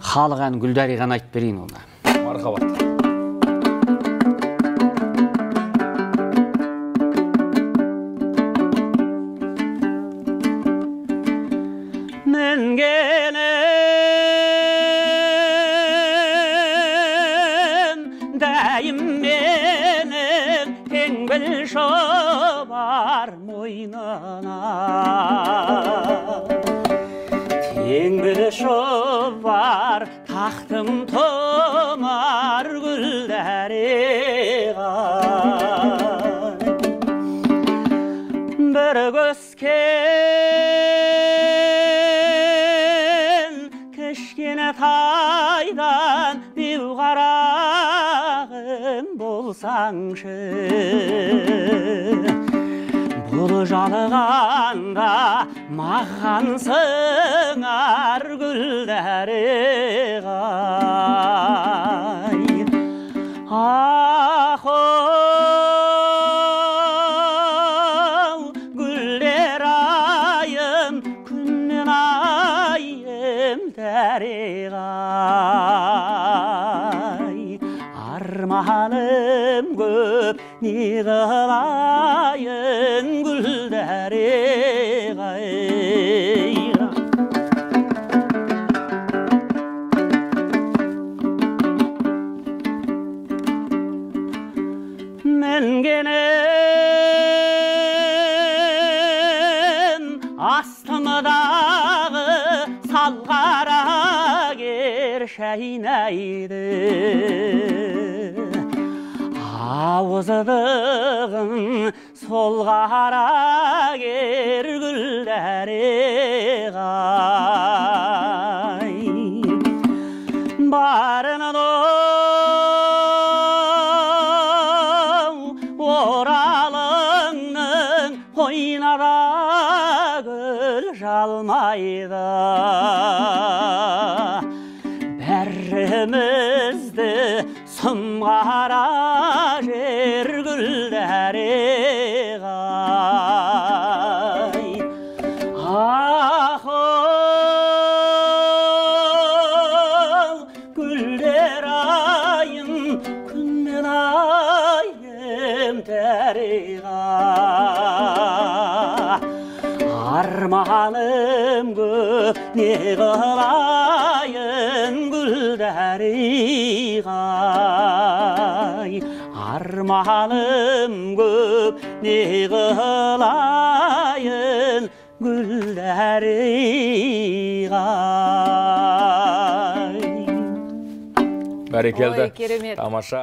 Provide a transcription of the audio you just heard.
халық ән Гүлдариған айтып берейін оны. Мархабат. Теңбіл шобар мойнына, теңбіл шобар тақтым томар Гүлдариға. Бір көскен кішкене тайдан беу қарағым болсаңшы, бұл жалғанда маған сыңар Гүлдариға. Ах-оу, гүлдер айым, күннен айым Дариға. Арманым көп, не қылайын Гүлдариға. Мінгенім астымдағы салғара кер шайнайды, ауыздығын сол қара кер Гүлдариға. Барын оралыңның қойнада гүл жалмайды, бәрімізді сұм қара жер Гүлдариға. Ах-оу, гүлдер айым, күннен айым Дариға. Арманым көп, не қылайын Гүлдариға. Арманым көп, не қылайын Гүлдариға. Бәрекелді. Тамаша.